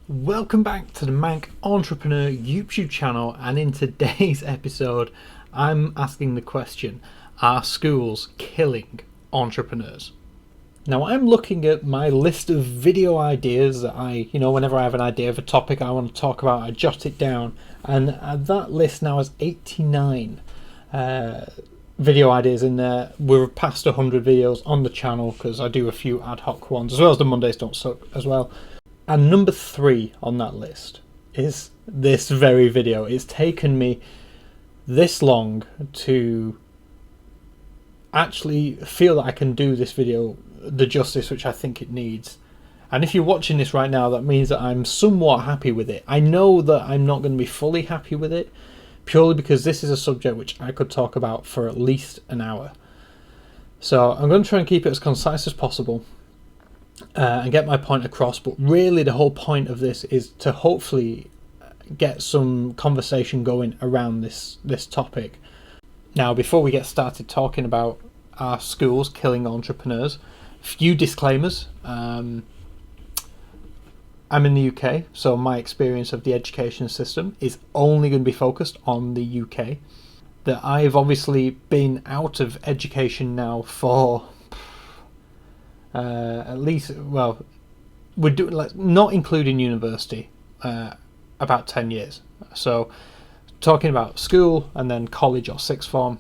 Welcome back to the Manc Entrepreneur YouTube channel, and in today's episode I'm asking the question, are schools killing entrepreneurs? Now I'm looking at my list of video ideas that whenever I have an idea of a topic I want to talk about, I jot it down, and that list now has 89 video ideas in there. We're past 100 videos on the channel because I do a few ad hoc ones, as well as the Mondays Don't Suck as well. And number 3 on that list is this very video. It's taken me this long to actually feel that I can do this video the justice which I think it needs. And if you're watching this right now, that means that I'm somewhat happy with it. I know that I'm not going to be fully happy with it, purely because this is a subject which I could talk about for at least an hour. So I'm going to try and keep it as concise as possible. And get my point across, but really the whole point of this is to hopefully get some conversation going around this topic. Now, before we get started talking about our schools killing entrepreneurs, few disclaimers. I'm in the UK, so my experience of the education system is only going to be focused on the UK. That I've obviously been out of education now for at least, well, we're doing, like, not including university, about 10 years. So talking about school and then college or sixth form,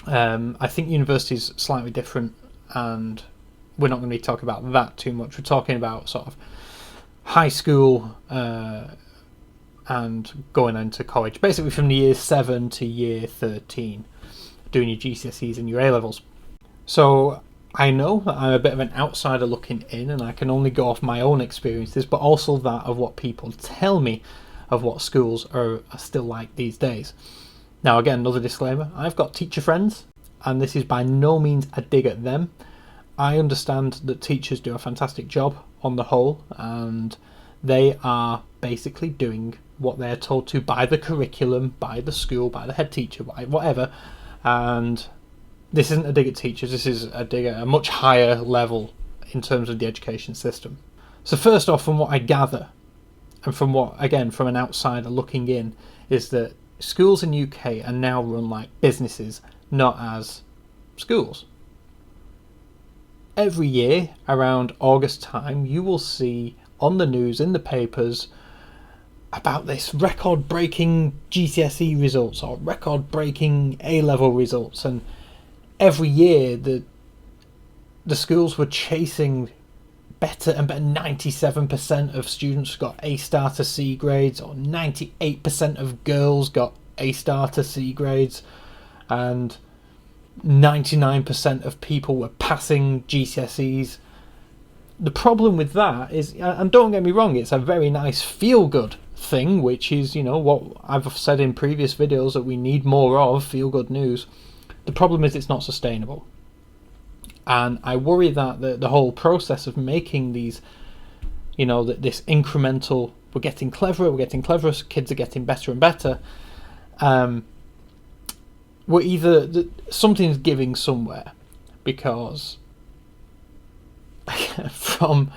I think university is slightly different, and we're not going to be talking about that too much. We're talking about sort of high school and going into college, basically from the year 7 to year 13, doing your GCSEs and your A-levels. So I know that I'm a bit of an outsider looking in, and I can only go off my own experiences, but also that of what people tell me of what schools are still like these days. Now, again, another disclaimer, I've got teacher friends, and this is by no means a dig at them. I understand that teachers do a fantastic job on the whole, and they are basically doing what they're told to by the curriculum, by the school, by the head teacher, by whatever, and this isn't a dig at teachers, this is a dig at a much higher level in terms of the education system. So first off, from what I gather, and from what, again, from an outsider looking in, is that schools in the UK are now run like businesses, not as schools. Every year, around August time, you will see on the news, in the papers, about this record-breaking GCSE results or record-breaking A-level results, and every year the schools were chasing better and better. 97% of students got A star to C grades, or 98% of girls got A star to C grades, and 99% of people were passing GCSEs. The problem with that is, and don't get me wrong, it's a very nice feel-good thing, which is, what I've said in previous videos that we need more of, feel-good news. The problem is it's not sustainable, and I worry that the whole process of making these, this incremental, we're getting cleverer, kids are getting better and better, we're either, something's giving somewhere, because from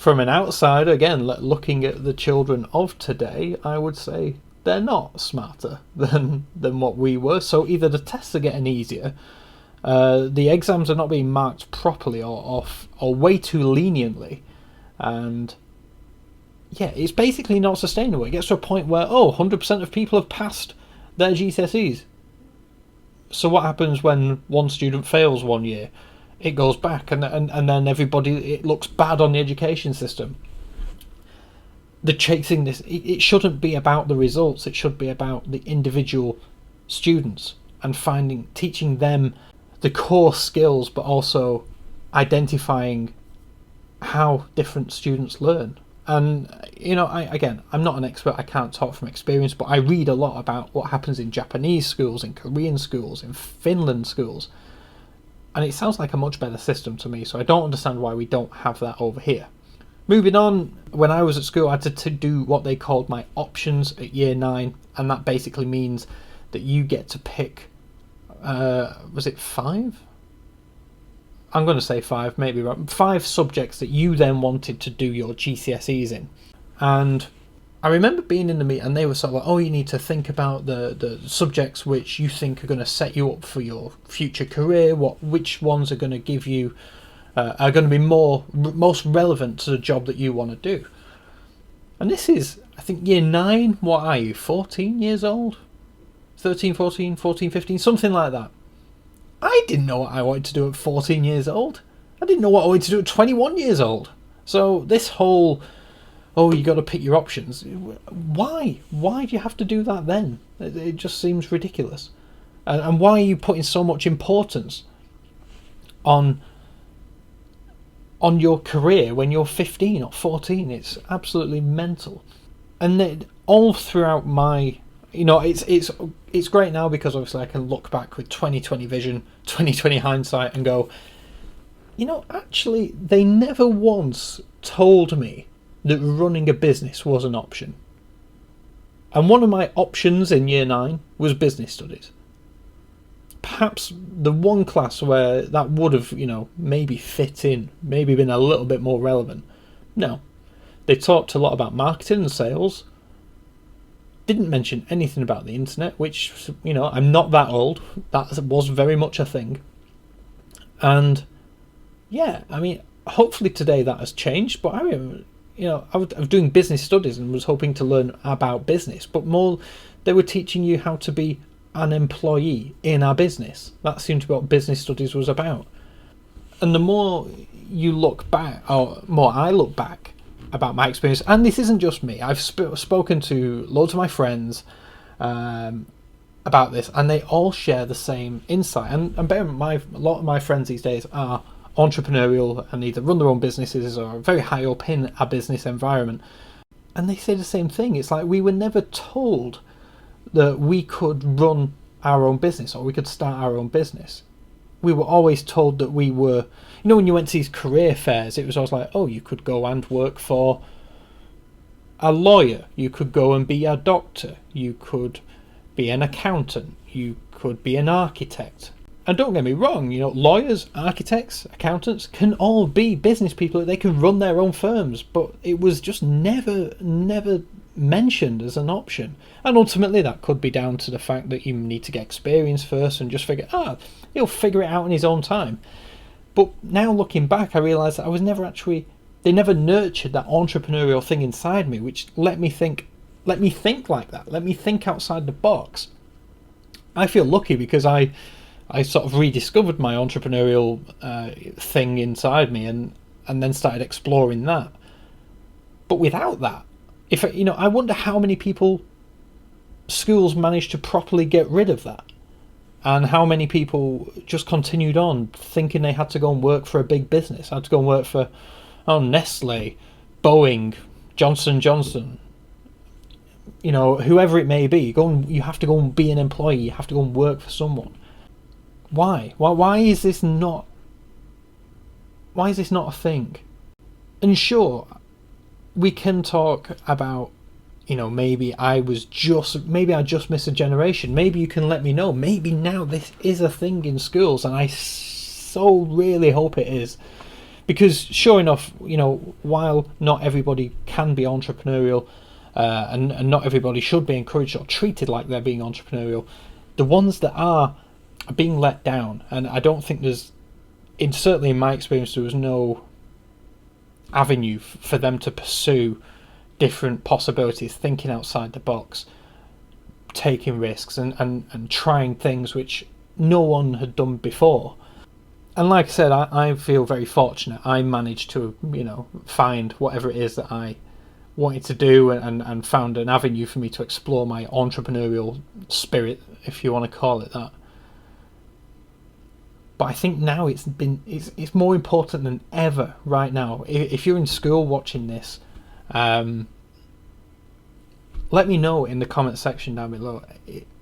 an outsider, again, looking at the children of today, I would say they're not smarter than what we were. So either the tests are getting easier, the exams are not being marked properly or way too leniently, and yeah, it's basically not sustainable. It gets to a point where 100% of people have passed their GCSEs. So what happens when one student fails one year? It goes back, and then everybody, it looks bad on the education system. The chasing this, it shouldn't be about the results, it should be about the individual students and teaching them the core skills, but also identifying how different students learn. And I'm not an expert, I can't talk from experience, but I read a lot about what happens in Japanese schools, in Korean schools, in Finland schools, and it sounds like a much better system to me, so I don't understand why we don't have that over here. Moving on, when I was at school, I had to do what they called my options at year 9, and that basically means that you get to pick, was it 5? I'm going to say 5, maybe wrong. 5 subjects that you then wanted to do your GCSEs in. And I remember being in the meet, and they were sort of like, "Oh, you need to think about the subjects which you think are going to set you up for your future career. Which ones are going to give you are going to be most relevant to the job that you want to do." And this is, I think, year 9. What are you, 14 years old? 13, 14, 15, something like that. I didn't know what I wanted to do at 14 years old. I didn't know what I wanted to do at 21 years old. So this whole, oh, you got to pick your options. Why? Why do you have to do that then? It just seems ridiculous. And why are you putting so much importance on your career when you're 15 or 14? It's absolutely mental. And then all throughout my, it's great now because obviously I can look back with 2020 vision, 2020 hindsight, and go, actually they never once told me that running a business was an option. And one of my options in year 9 was business studies. Perhaps the one class where that would have, maybe fit in, maybe been a little bit more relevant. No. They talked a lot about marketing and sales. Didn't mention anything about the internet, which, I'm not that old. That was very much a thing. And yeah, I mean, hopefully today that has changed, but I remember, I was doing business studies and was hoping to learn about business, but more they were teaching you how to be an employee in our business. That seemed to be what business studies was about. And the more you look back, or more I look back about my experience, and this isn't just me, I've spoken to loads of my friends about this, and they all share the same insight. And a lot of my friends these days are entrepreneurial and either run their own businesses or are very high up in a business environment. And they say the same thing. It's like we were never told that we could run our own business or we could start our own business. We were always told that we were, when you went to these career fairs, it was always like, oh, you could go and work for a lawyer, you could go and be a doctor, you could be an accountant, you could be an architect. And don't get me wrong, lawyers, architects, accountants can all be business people. They can run their own firms, but it was just never mentioned as an option. And ultimately that could be down to the fact that you need to get experience first and just figure, he'll figure it out in his own time. But now looking back, I realised that I was they never nurtured that entrepreneurial thing inside me, which let me think like that, let me think outside the box. I feel lucky because I sort of rediscovered my entrepreneurial thing inside me and then started exploring that. But without that, I wonder how many schools managed to properly get rid of that, and how many people just continued on thinking they had to go and work for a big business, had to go and work for Nestle, Boeing, Johnson & Johnson, whoever it may be. You have to go and be an employee, you have to go and work for someone. Why is this not a thing? And sure, we can talk about, maybe I just missed a generation. Maybe you can let me know. Maybe now this is a thing in schools, and I so really hope it is. Because sure enough, while not everybody can be entrepreneurial, and not everybody should be encouraged or treated like they're being entrepreneurial, the ones that are being let down. And I don't think certainly in my experience, there was no avenue for them to pursue different possibilities, thinking outside the box, taking risks and trying things which no one had done before. And like I said, I feel very fortunate. I managed to, find whatever it is that I wanted to do and found an avenue for me to explore my entrepreneurial spirit, if you want to call it that. But I think now it's more important than ever right now. If you're in school watching this, let me know in the comment section down below.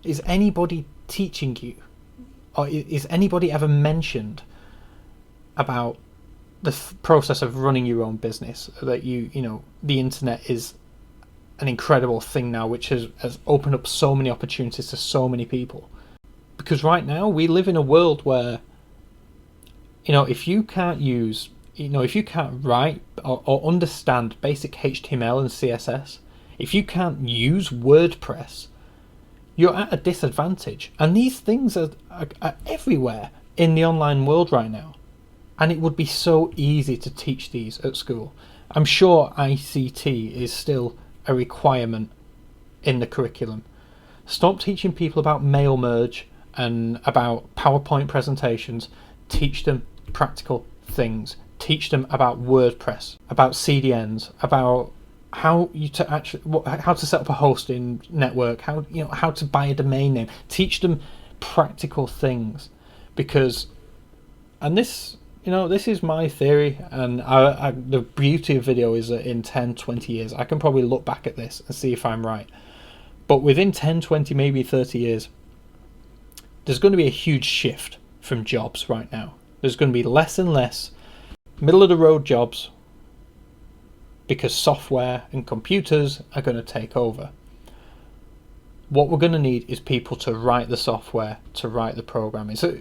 Is anybody teaching you, or is anybody ever mentioned about the process of running your own business? That the internet is an incredible thing now, which has opened up so many opportunities to so many people. Because right now we live in a world where, if you can't use if you can't write or understand basic HTML and CSS, if you can't use WordPress, you're at a disadvantage. And these things are everywhere in the online world right now. And it would be so easy to teach these at school. I'm sure ICT is still a requirement in the curriculum. Stop teaching people about mail merge and about PowerPoint presentations. Teach them practical things. Teach them about WordPress, about CDNs, about how to set up a hosting network, how to buy a domain name. Teach them practical things, because, and this is my theory, and the beauty of video is that in 10, 20 years, I can probably look back at this and see if I'm right. But within 10, 20, maybe 30 years, there's going to be a huge shift from jobs right now. There's going to be less and less middle-of-the-road jobs, because software and computers are going to take over. What we're going to need is people to write the software, to write the programming. So,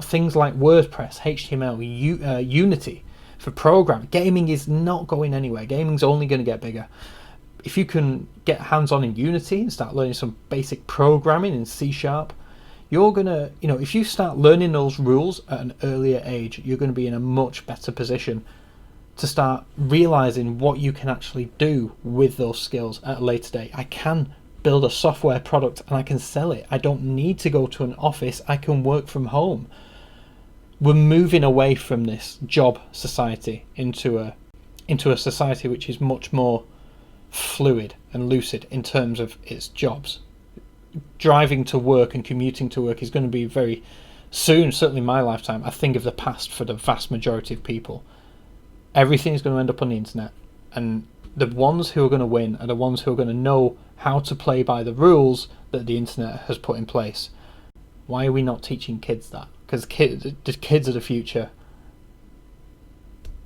things like WordPress, HTML, Unity for programming. Gaming is not going anywhere. Gaming's only going to get bigger. If you can get hands-on in Unity and start learning some basic programming in C#, you're going to, if you start learning those rules at an earlier age, you're going to be in a much better position to start realizing what you can actually do with those skills at a later date. I can build a software product and I can sell it. I don't need to go to an office. I can work from home. We're moving away from this job society into a society which is much more fluid and lucid in terms of its jobs. Driving to work and commuting to work is going to be very soon, certainly my lifetime, a thing of the past for the vast majority of people. Everything is going to end up on the internet, and the ones who are going to win are the ones who are going to know how to play by the rules that the internet has put in place. Why are we not teaching kids that? Because the kids are the future.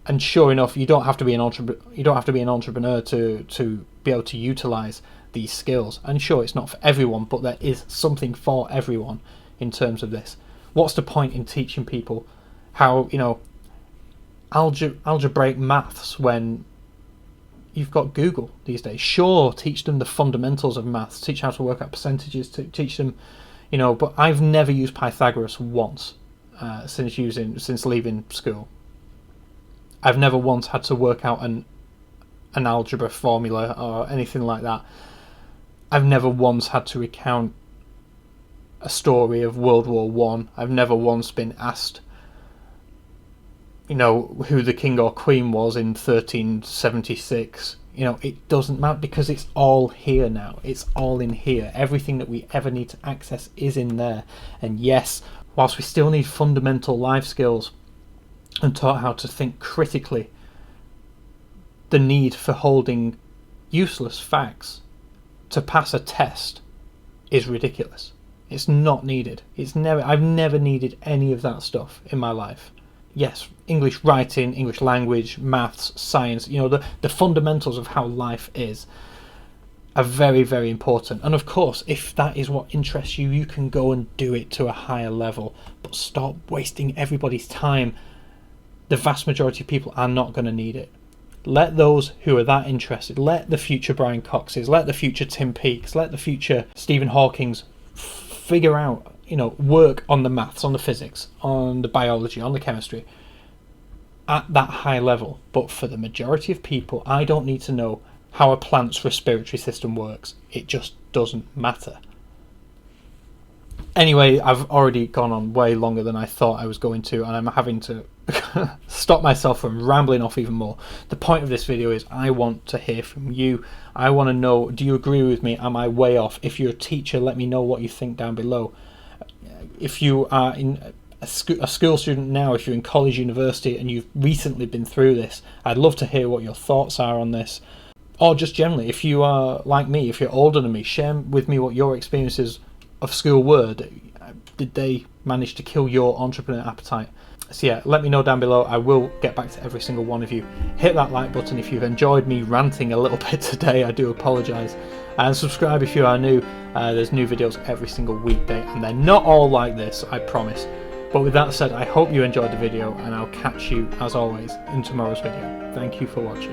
And sure enough, you don't have to be an entrepreneur to be able to utilize these skills. And sure, it's not for everyone, but there is something for everyone in terms of this. What's the point in teaching people how algebraic maths when you've got Google these days? Sure, teach them the fundamentals of maths, teach how to work out percentages, to teach them, but I've never used Pythagoras once since leaving school. I've never once had to work out an algebra formula or anything like that. I've never once had to recount a story of World War One. I've never once been asked who the king or queen was in 1376. It doesn't matter, because it's all here now. It's all in here. Everything that we ever need to access is in there. And yes, whilst we still need fundamental life skills and taught how to think critically, the need for holding useless facts to pass a test is ridiculous. It's not needed. I've never needed any of that stuff in my life. Yes, English writing, English language, maths, science, the fundamentals of how life is are very, very important. And of course, if that is what interests you, you can go and do it to a higher level. But stop wasting everybody's time. The vast majority of people are not going to need it. Let those who are that interested, let the future Brian Coxes, let the future Tim Peakes, let the future Stephen Hawkings figure out, work on the maths, on the physics, on the biology, on the chemistry at that high level. But for the majority of people, I don't need to know how a plant's respiratory system works. It just doesn't matter. Anyway, I've already gone on way longer than I thought I was going to, and I'm having to stop myself from rambling off even more. The point of this video is I want to hear from you. I want to know, do you agree with me? Am I way off? If you're a teacher, let me know what you think down below. If you are in a school student now, if you're in college, university, and you've recently been through this, I'd love to hear what your thoughts are on this. Or just generally, if you are like me, if you're older than me, share with me what your experiences of school were. Did they manage to kill your entrepreneur appetite? So yeah, let me know down below. I will get back to every single one of you. Hit that like button if you've enjoyed me ranting a little bit today. I do apologise. And subscribe if you are new. There's new videos every single weekday, and they're not all like this, I promise. But with that said, I hope you enjoyed the video, and I'll catch you, as always, in tomorrow's video. Thank you for watching.